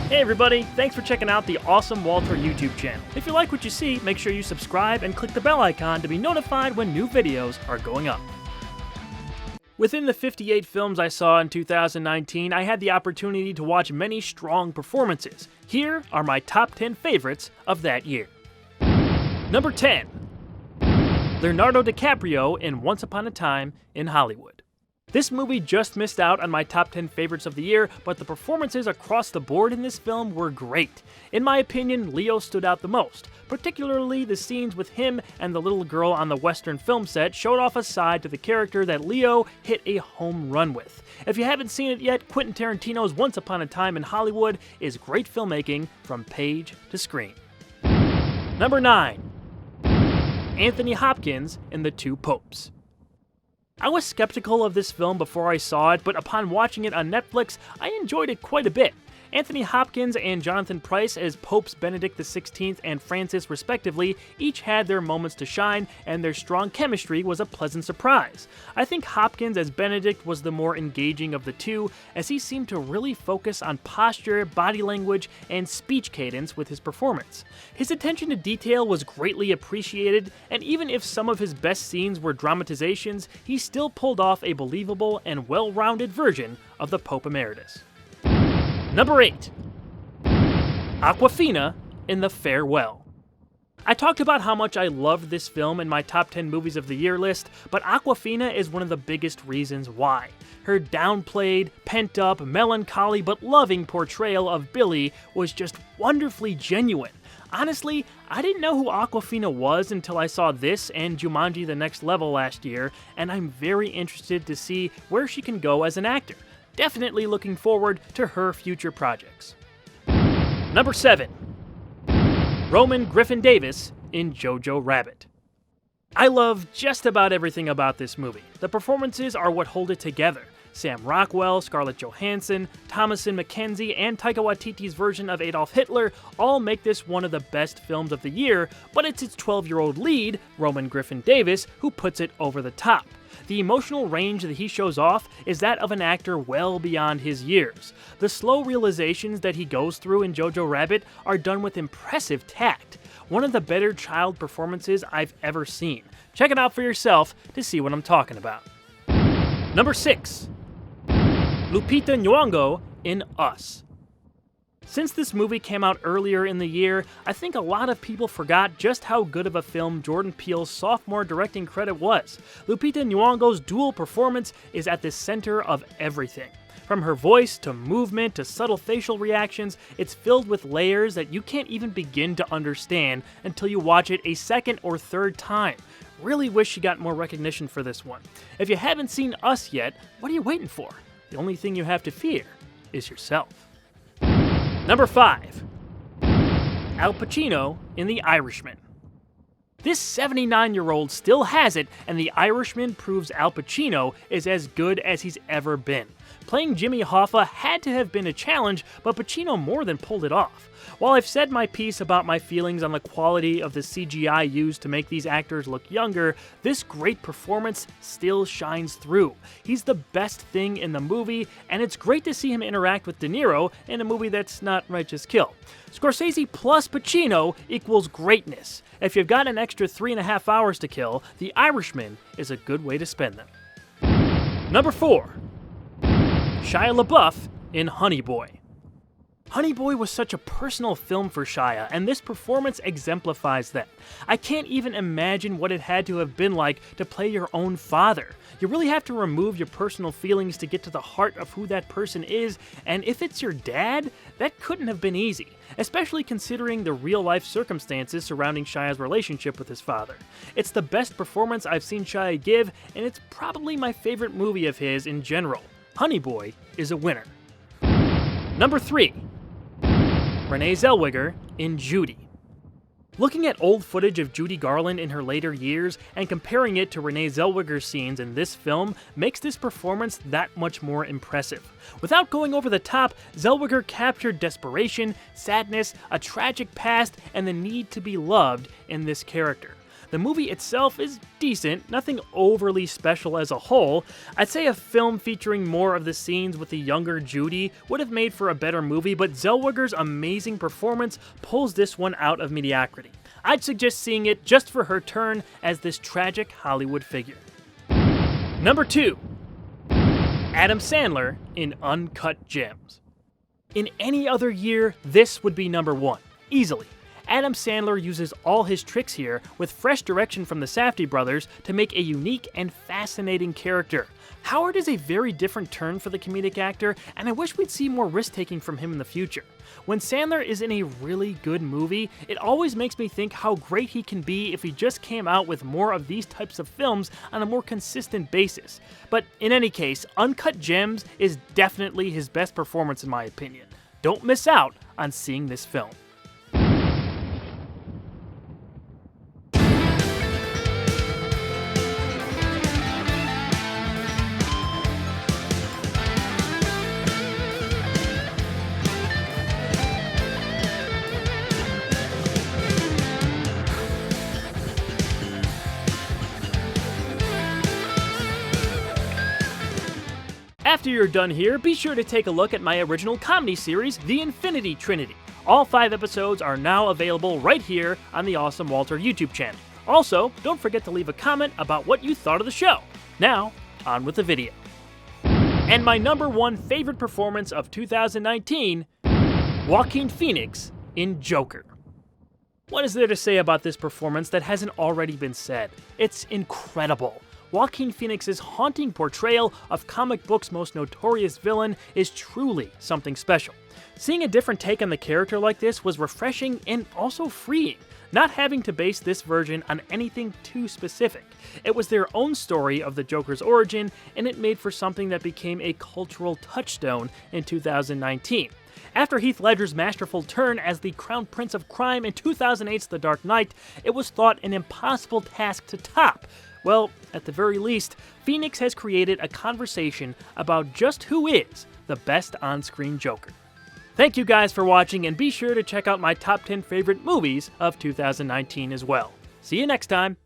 Hey everybody, thanks for checking out the Awesome Walter YouTube channel. If you like what you see, make sure you subscribe and click the bell icon to be notified when new videos are going up. Within the 58 films I saw in 2019, I had the opportunity to watch many strong performances. Here are my top 10 favorites of that year. Number 10. Leonardo DiCaprio in Once Upon a Time in Hollywood. This movie just missed out on my top 10 favorites of the year, but the performances across the board in this film were great. In my opinion, Leo stood out the most. Particularly the scenes with him and the little girl on the Western film set showed off a side to the character that Leo hit a home run with. If you haven't seen it yet, Quentin Tarantino's Once Upon a Time in Hollywood is great filmmaking from page to screen. Number 9. Anthony Hopkins in The Two Popes. I was skeptical of this film before I saw it, but upon watching it on Netflix, I enjoyed it quite a bit. Anthony Hopkins and Jonathan Pryce as Popes Benedict XVI and Francis respectively each had their moments to shine, and their strong chemistry was a pleasant surprise. I think Hopkins as Benedict was the more engaging of the two, as he seemed to really focus on posture, body language, and speech cadence with his performance. His attention to detail was greatly appreciated, and even if some of his best scenes were dramatizations, he still pulled off a believable and well-rounded version of the Pope Emeritus. Number 8. Aquafina in The Farewell. I talked about how much I loved this film in my top 10 movies of the year list, but Aquafina is one of the biggest reasons why. Her downplayed, pent-up, melancholy but loving portrayal of Billy was just wonderfully genuine. Honestly, I didn't know who Aquafina was until I saw this and Jumanji: The Next Level last year, and I'm very interested to see where she can go as an actor. Definitely looking forward to her future projects. Number 7. Roman Griffin Davis in Jojo Rabbit. I love just about everything about this movie. The performances are what hold it together. Sam Rockwell, Scarlett Johansson, Thomasin McKenzie, and Taika Waititi's version of Adolf Hitler all make this one of the best films of the year, but it's its 12-year-old lead, Roman Griffin Davis, who puts it over the top. The emotional range that he shows off is that of an actor well beyond his years. The slow realizations that he goes through in Jojo Rabbit are done with impressive tact. One of the better child performances I've ever seen. Check it out for yourself to see what I'm talking about. Number 6. Lupita Nyong'o in Us. Since this movie came out earlier in the year, I think a lot of people forgot just how good of a film Jordan Peele's sophomore directing credit was. Lupita Nyong'o's dual performance is at the center of everything. From her voice to movement to subtle facial reactions, it's filled with layers that you can't even begin to understand until you watch it a second or third time. Really wish she got more recognition for this one. If you haven't seen Us yet, what are you waiting for? The only thing you have to fear is yourself. Number 5. Al Pacino in The Irishman. This 79-year-old still has it, and The Irishman proves Al Pacino is as good as he's ever been. Playing Jimmy Hoffa had to have been a challenge, but Pacino more than pulled it off. While I've said my piece about my feelings on the quality of the CGI used to make these actors look younger, this great performance still shines through. He's the best thing in the movie, and it's great to see him interact with De Niro in a movie that's not Righteous Kill. Scorsese plus Pacino equals greatness. If you've got an extra 3.5 hours to kill, The Irishman is a good way to spend them. Number 4. Shia LaBeouf in Honey Boy. Honey Boy was such a personal film for Shia, and this performance exemplifies that. I can't even imagine what it had to have been like to play your own father. You really have to remove your personal feelings to get to the heart of who that person is, and if it's your dad, that couldn't have been easy, especially considering the real-life circumstances surrounding Shia's relationship with his father. It's the best performance I've seen Shia give, and it's probably my favorite movie of his in general. Honey Boy is a winner. Number 3. Renee Zellweger in Judi. Looking at old footage of Judy Garland in her later years and comparing it to Renee Zellweger's scenes in this film makes this performance that much more impressive. Without going over the top, Zellweger captured desperation, sadness, a tragic past, and the need to be loved in this character. The movie itself is decent, nothing overly special as a whole. I'd say a film featuring more of the scenes with the younger Judi would have made for a better movie, but Zellweger's amazing performance pulls this one out of mediocrity. I'd suggest seeing it just for her turn as this tragic Hollywood figure. Number 2. Adam Sandler in Uncut Gems. In any other year, this would be number 1, easily. Adam Sandler uses all his tricks here with fresh direction from the Safdie brothers to make a unique and fascinating character. Howard is a very different turn for the comedic actor, and I wish we'd see more risk-taking from him in the future. When Sandler is in a really good movie, it always makes me think how great he can be if he just came out with more of these types of films on a more consistent basis. But in any case, Uncut Gems is definitely his best performance in my opinion. Don't miss out on seeing this film. After you're done here, be sure to take a look at my original comedy series, The Infinity Trinity. All 5 episodes are now available right here on the Awesome Walter YouTube channel. Also, don't forget to leave a comment about what you thought of the show. Now, on with the video. And my number 1 favorite performance of 2019, Joaquin Phoenix in Joker. What is there to say about this performance that hasn't already been said? It's incredible. Joaquin Phoenix's haunting portrayal of comic book's most notorious villain is truly something special. Seeing a different take on the character like this was refreshing and also freeing, not having to base this version on anything too specific. It was their own story of the Joker's origin, and it made for something that became a cultural touchstone in 2019. After Heath Ledger's masterful turn as the Crown Prince of Crime in 2008's The Dark Knight, it was thought an impossible task to top. Well, at the very least, Phoenix has created a conversation about just who is the best on-screen Joker. Thank you guys for watching, and be sure to check out my top 10 favorite movies of 2019 as well. See you next time!